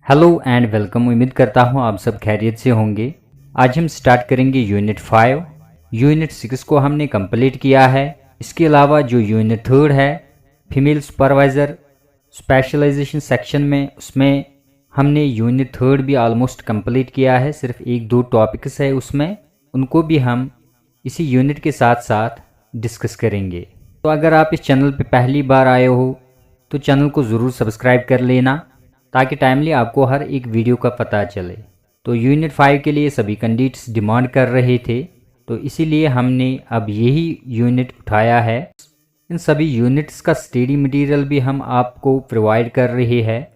Hello and welcome. उम्मीद करता हूँ आप सब खैरियत से होंगे। आज हम स्टार्ट करेंगे यूनिट 5। यूनिट 6 को हमने कंप्लीट किया है। इसके अलावा जो यूनिट 3 है फीमेल सुपरवाइज़र स्पेशलाइजेशन सेक्शन में, उसमें हमने यूनिट 3 भी ऑलमोस्ट कंप्लीट किया है। सिर्फ एक दो टॉपिक्स है उसमें, उनको भी हम इसी यूनिट के साथ साथ डिस्कस करेंगे। तो अगर आप इस चैनल पे पहली बार आए हो तो चैनल को ज़रूर सब्सक्राइब कर लेना ताकि टाइमली आपको हर एक वीडियो का पता चले। तो यूनिट 5 के लिए सभी कैंडिडेट्स डिमांड कर रहे थे, तो इसीलिए हमने अब यही यूनिट उठाया है। इन सभी यूनिट्स का स्टडी मटेरियल भी हम आपको प्रोवाइड कर रहे हैं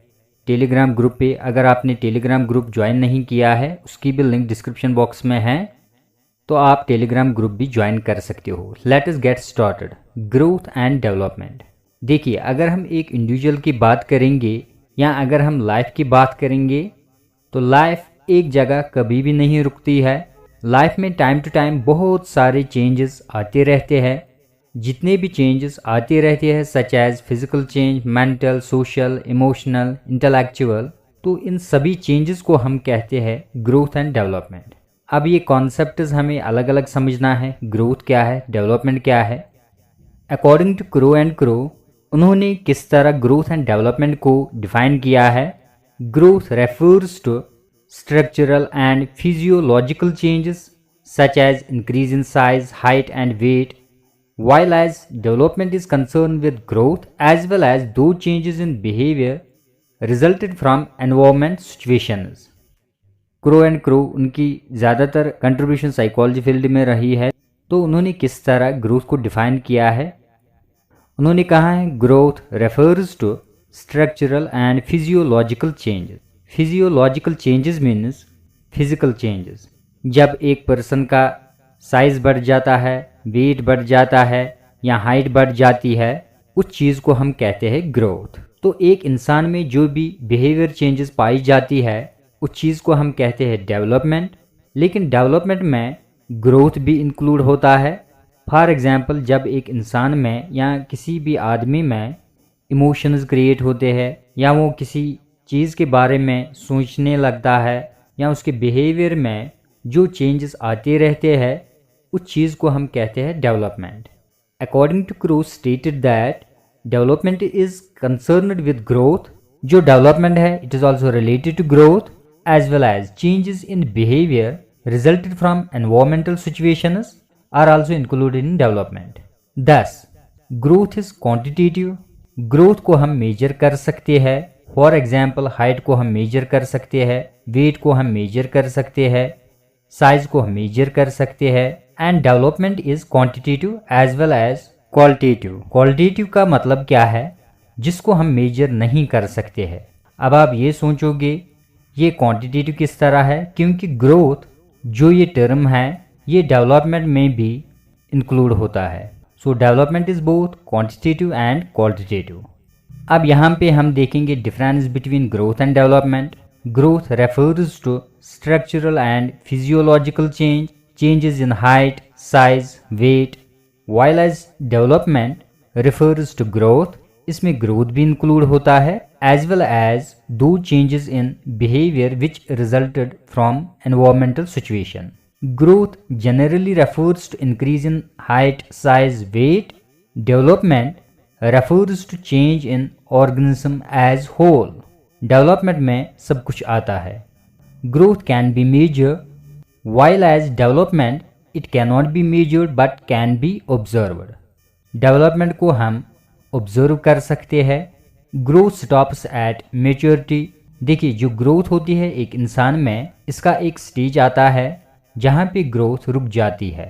टेलीग्राम ग्रुप पे। अगर आपने टेलीग्राम ग्रुप ज्वाइन नहीं किया है, उसकी भी लिंक डिस्क्रिप्शन बॉक्स में है, तो आप टेलीग्राम ग्रुप भी ज्वाइन कर सकते हो। Let us get started. Growth and development. देखिए, अगर हम एक इंडिविजुअल की बात करेंगे या अगर हम लाइफ की बात करेंगे तो लाइफ एक जगह कभी भी नहीं रुकती है। लाइफ में टाइम टू टाइम बहुत सारे चेंजेस आते रहते हैं। जितने भी चेंजेस आते रहते हैं such as physical change, mental, social, emotional, intellectual, तो इन सभी चेंजेस को हम कहते हैं ग्रोथ एंड डेवलपमेंट। अब ये कॉन्सेप्ट्स हमें अलग अलग समझना है। ग्रोथ क्या है, डेवलपमेंट क्या है। According to Crow and Crow, उन्होंने किस तरह ग्रोथ एंड डेवलपमेंट को डिफाइन किया है। Growth refers to structural and physiological changes such as increase in size, height and weight, while as development is concerned with growth as well as those changes in behavior resulted from environment situations। Crow and crow उनकी ज़्यादातर contribution psychology field में रही है। तो उन्होंने किस तरह growth को डिफाइन किया है। उन्होंने कहा है growth refers to structural and physiological changes. Physiological changes means physical changes. जब एक पर्सन का साइज बढ़ जाता है, वेट बढ़ जाता है या हाइट बढ़ जाती है, उस चीज़ को हम कहते हैं ग्रोथ। तो एक इंसान में जो भी बिहेवियर चेंजेस पाई जाती है उस चीज़ को हम कहते हैं डेवलपमेंट। लेकिन डेवलपमेंट में ग्रोथ भी इंक्लूड होता है। फॉर एग्जांपल, जब एक इंसान में या किसी भी आदमी में इमोशंस क्रिएट होते हैं या वो किसी चीज़ के बारे में सोचने लगता है या उसके बिहेवियर में जो चेंजेस आते रहते हैं, उस चीज़ को हम कहते हैं development. According to Crow stated that development is concerned with growth. जो डेवलपमेंट है it is also related to growth as well as changes in behaviour resulted from environmental situations are also included in development। Thus, growth is quantitative। Growth को हम major कर सकते हैं। For example, height को हम major कर सकते हैं, वेट को हम मेजर कर सकते हैं, साइज को हम मेजर कर सकते हैं। And development is quantitative as well as qualitative. Qualitative का मतलब क्या है, जिसको हम मेजर नहीं कर सकते हैं। अब आप ये सोचोगे ये क्वांटिटेटिव किस तरह है, क्योंकि ग्रोथ जो ये टर्म है ये डेवलपमेंट में भी इंक्लूड होता है। So development is both quantitative and qualitative. अब यहाँ पे हम देखेंगे difference between growth and development. Growth refers to structural and physiological change, changes in height, size, weight, while as development refers to growth, इसमें growth भी include होता है as well as दो changes in behaviour which resulted from environmental situation. Growth generally refers to increase in height, size, weight. Development refers to change in organism as whole। Development में सब कुछ आता है। Growth can be measured, while as development it cannot be measured but can be observed। Development को हम observe कर सकते हैं। Growth stops at maturity। देखिए, जो growth होती है एक इंसान में, इसका एक स्टेज आता है जहाँ पे ग्रोथ रुक जाती है।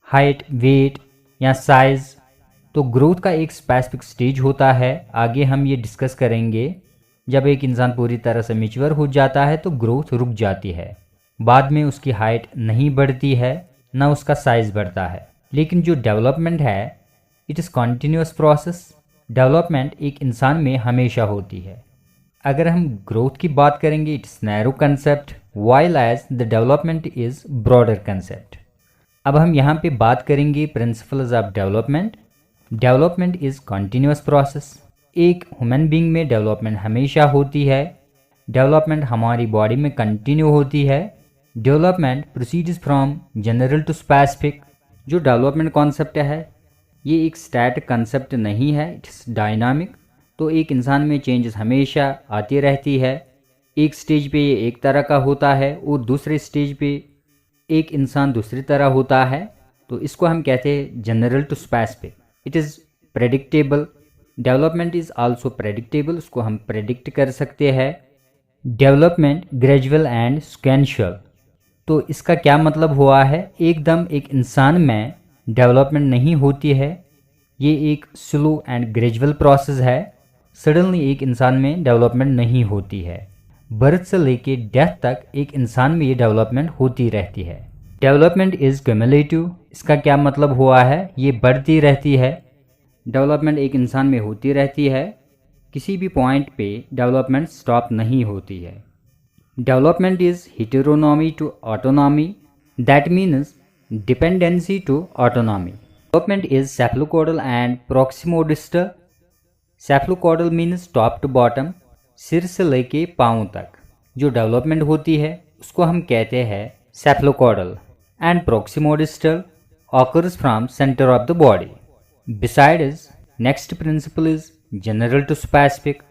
हाइट, वेट या साइज, तो ग्रोथ का एक स्पेसिफिक स्टेज होता है। आगे हम ये डिस्कस करेंगे। जब एक इंसान पूरी तरह से मैच्योर हो जाता है तो ग्रोथ रुक जाती है। बाद में उसकी हाइट नहीं बढ़ती है, ना उसका साइज बढ़ता है। लेकिन जो डेवलपमेंट है it is continuous process. Development एक इंसान में हमेशा होती है। अगर हम ग्रोथ की बात करेंगे it's narrow concept, while as the development is broader concept। अब हम यहाँ पे बात करेंगे principles of development. Development is continuous process. एक ह्यूमन बीइंग में डेवलपमेंट हमेशा होती है। डेवलपमेंट हमारी बॉडी में कंटिन्यू होती है। Development proceeds from general to specific. जो डेवलपमेंट कॉन्सेप्ट है ये एक स्टैटिक कंसेप्ट नहीं है, इट्स डायनामिक। तो एक इंसान में चेंजेस हमेशा आती रहती है। एक स्टेज पे ये एक तरह का होता है और दूसरे स्टेज पे एक इंसान दूसरी तरह होता है। तो इसको हम कहते हैं general to specific. It is predictable. Development is also predictable, उसको हम प्रेडिक्ट कर सकते हैं। Development gradual and sequential. तो इसका क्या मतलब हुआ है, एकदम एक इंसान में डेवलपमेंट नहीं होती है, ये एक स्लो एंड ग्रेजुअल प्रोसेस है। सडनली एक इंसान में डेवलपमेंट नहीं होती है। बर्थ से लेके डेथ तक एक इंसान में ये डेवलपमेंट होती रहती है। Development is cumulative. इसका क्या मतलब हुआ है, ये बढ़ती रहती है। डेवलपमेंट एक इंसान में होती रहती है, किसी भी पॉइंट पे डेवलपमेंट स्टॉप नहीं होती है। Development is heteronomy to autonomy, that means dependency to autonomy. Development is cephalocaudal and proximodistal. Cephalocaudal means top to bottom, सिर से लेके पाँव तक जो डेवलपमेंट होती है उसको हम कहते हैं cephalocaudal. And proximodistal occurs from centre of the body. Besides next principle is general to specific,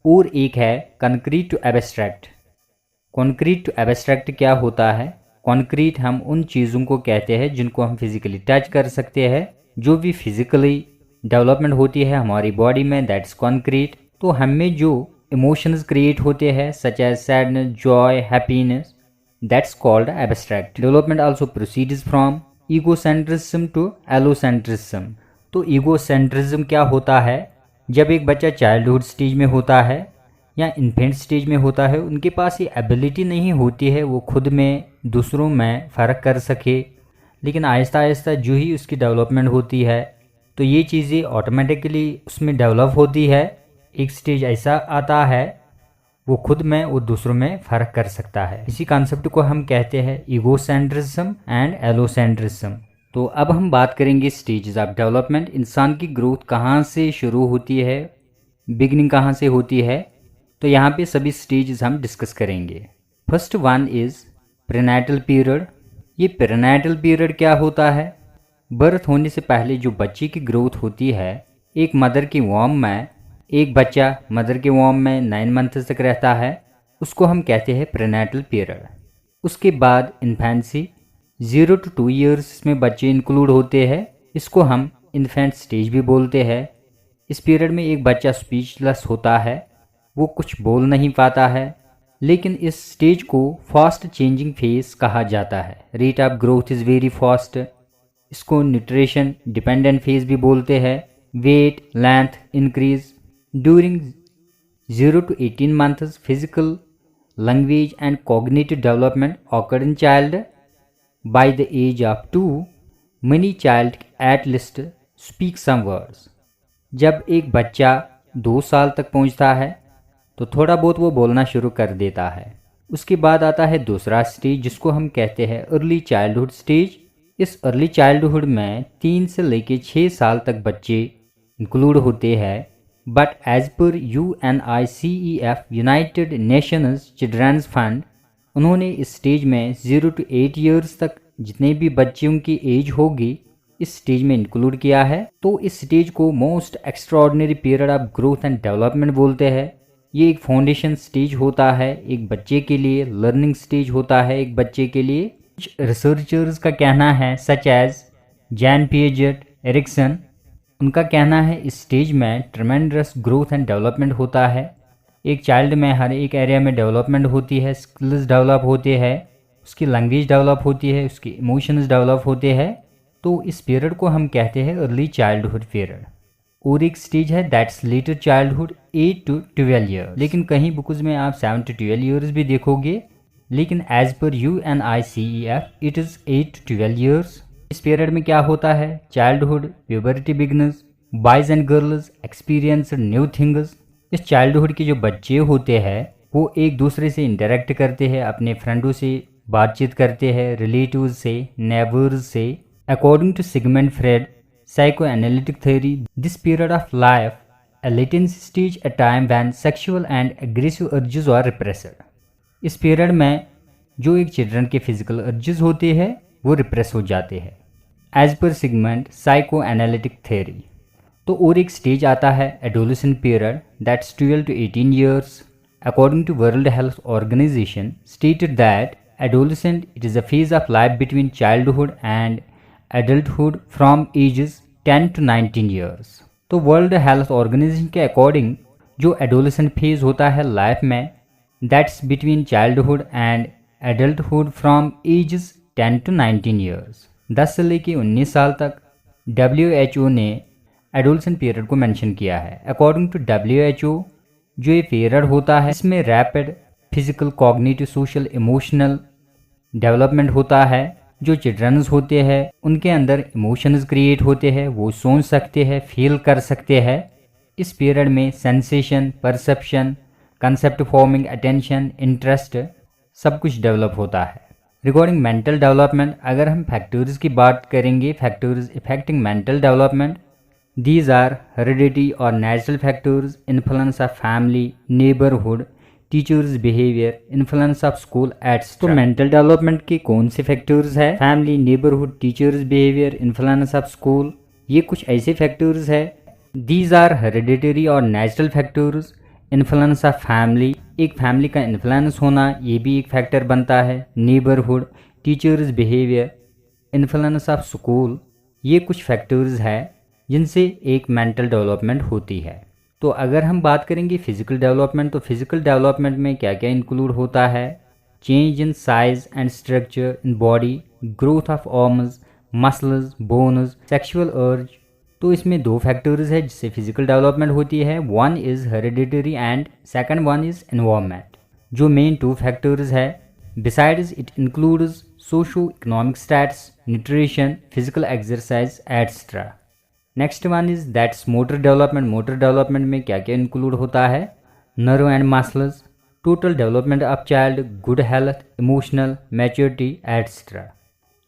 और एक है concrete to abstract. Concrete to abstract क्या होता है, कॉन्क्रीट हम उन चीज़ों को कहते हैं जिनको हम फिजिकली टच कर सकते हैं, जो भी फिजिकली डेवलपमेंट होती है हमारी बॉडी में, दैट्स कॉन्क्रीट। तो हमें जो इमोशंस क्रिएट होते हैं such as sadness, joy, happiness, that's called abstract. Development also proceeds from egocentrism to allocentrism. तो ईगोसेंट्रिज्म क्या होता है, जब एक बच्चा चाइल्डहुड स्टेज में होता है या इन्फेंट स्टेज में होता है, उनके पास ये एबिलिटी नहीं होती है वो खुद में दूसरों में फ़र्क कर सके। लेकिन आहिस्ता आहिस्ता जो ही उसकी डेवलपमेंट होती है तो ये चीज़ें ऑटोमेटिकली उसमें डेवलप होती है। एक स्टेज ऐसा आता है वो खुद में और दूसरों में फ़र्क कर सकता है। इसी कॉन्सेप्ट को हम कहते हैं ईगोसेंट्रिज्म एंड एलोसेंट्रिज्म। तो अब हम बात करेंगे स्टेजेस ऑफ डेवलपमेंट। इंसान की ग्रोथ कहाँ से शुरू होती है, बिगनिंग कहाँ से होती है, तो यहाँ पे सभी स्टेजेस हम डिस्कस करेंगे। First one is prenatal period. ये प्रीनेटल पीरियड क्या होता है, बर्थ होने से पहले जो बच्चे की ग्रोथ होती है, एक मदर की वॉर्म में एक बच्चा मदर के वॉर्म में 9 मंथ तक रहता है, उसको हम कहते हैं प्रीनेटल पीरियड। उसके बाद इन्फेंसी 0 to 2 ईयर्स इसमें बच्चे इंक्लूड होते हैं, इसको हम इन्फेंट स्टेज भी बोलते हैं। इस पीरियड में एक बच्चा स्पीचलेस होता है, वो कुछ बोल नहीं पाता है, लेकिन इस स्टेज को फास्ट चेंजिंग फेज कहा जाता है। Rate of growth is very fast. इसको न्यूट्रिशन डिपेंडेंट फेज भी बोलते हैं। Weight length increase during 0 to 18 months। Physical, language and cognitive development occur in child by the age of 2। Many child at least speak some words. जब एक बच्चा 2 साल तक पहुंचता है तो थोड़ा बहुत वो बोलना शुरू कर देता है। उसके बाद आता है दूसरा स्टेज जिसको हम कहते हैं अर्ली चाइल्डहुड स्टेज। इस अर्ली चाइल्डहुड में 3 से लेके 6 साल तक बच्चे इंक्लूड होते हैं। But as per UNICEF United Nations children's fund, उन्होंने इस स्टेज में 0 to 8 ईयर्स तक जितने भी बच्चों की एज होगी इस स्टेज में इंक्लूड किया है। तो इस स्टेज को most extraordinary period of growth and development बोलते हैं। ये एक फाउंडेशन स्टेज होता है एक बच्चे के लिए, लर्निंग स्टेज होता है एक बच्चे के लिए। कुछ रिसर्चर्स का कहना है सच एज जैन पिएगेट, एरिक्सन, उनका कहना है इस स्टेज में ट्रेमेंडस ग्रोथ एंड डेवलपमेंट होता है। एक चाइल्ड में हर एक एरिया में डेवलपमेंट होती है, स्किल्स डेवलप होते हैं, उसकी लैंग्वेज डेवलप होती है, उसके इमोशंस डेवलप होते हैं। तो इस पीरियड को हम कहते हैं अर्ली चाइल्डहुड पीरियड। और एक स्टेज है that's letter childhood 8 to 12 year. लेकिन कहीं बुक्स में आप 7 to 12 ईयर्स भी देखोगे, लेकिन as per UNICEF it is 8 to 12 years. इस पीरियड में क्या होता है, childhood puberty beginners, boys and girls experience new things. इस चाइल्डहुड के जो बच्चे होते हैं वो एक दूसरे से इंटरेक्ट करते हैं, अपने फ्रेंडों से बातचीत करते हैं, रिलेटिव्स से, नेबर्स से। According to Sigmund Freud psychoanalytic theory, this period of life a latency stage, a time when sexual and aggressive urges are repressed. इस पीरियड में जो एक चिल्ड्रन के फिजिकल अर्जेस होते हैं वो रिप्रेस हो जाते हैं as per segment psycho analytic theory. तो और एक स्टेज आता है adolescent period that's 12 to 18 years. According to World Health Organization stated that adolescent it is a phase of life between childhood and adulthood from ages 10 to 19 years. तो World Health Organization के according जो adolescent phase होता है life में that's between childhood and adulthood from ages 10 to 19 years. 10 से लेके 19 साल तक WHO ने एडोलेसेंट पीरियड को मेंशन किया है। अकॉर्डिंग टू WHO जो ये पीरियड होता है इसमें rapid physical cognitive social emotional development होता है। जो चिल्ड्रंस होते हैं उनके अंदर इमोशंस क्रिएट होते हैं, वो सोच सकते हैं, फील कर सकते हैं। इस पीरियड में sensation, perception, concept forming, attention, interest सब कुछ डेवलप होता है। रिगार्डिंग मेंटल डेवलपमेंट अगर हम फैक्टर्स की बात करेंगे, factors affecting mental development, these are heredity or natural factors, influence of family, neighborhood, teachers behavior, influence of school etc. तो मेंटल डेवलपमेंट के कौन से फैक्टर्स है? Family, neighbourhood, teachers behaviour, influence of school, ये कुछ ऐसे फैक्टर्स है। these are hereditary और natural factors. Influence of family, एक फैमिली का इन्फ्लुएंस होना ये भी एक फैक्टर बनता है। Neighbourhood, teachers behaviour, influence of school, ये कुछ फैक्टर्स है जिनसे एक मेंटल डेवलपमेंट होती है। तो अगर हम बात करेंगे फिजिकल डेवलपमेंट, तो फिजिकल डेवलपमेंट में क्या क्या इंक्लूड होता है? Change in size and structure in body, growth of arms, muscles, bones, sexual अर्ज। तो इसमें दो फैक्टर्स है जिससे फिजिकल डेवलपमेंट होती है। One is hereditary and second one is environment. जो मेन टू फैक्टर्स है besides it includes socio economic status, nutrition, physical exercise etcetera. Next one is that's motor development. Motor development में क्या क्या include होता है? Nerve and muscles, total development of child, good health, emotional maturity etcetera.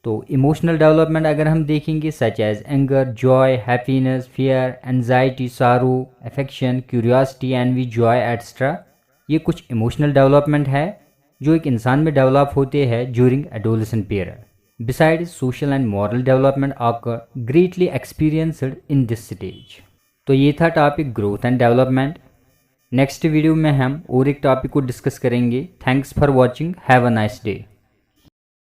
तो emotional development अगर हम देखेंगे such as anger, joy, happiness, fear, anxiety, sorrow, affection, curiosity, N V, Joy etcetera, ये कुछ इमोशनल डेवलपमेंट है जो एक इंसान में डेवलप होते हैं during adolescent period. Besides, social and moral development are greatly experienced in this stage. तो ये था topic growth and development. Next video में हम और एक टॉपिक को डिस्कस करेंगे। Thanks for watching, have a nice day.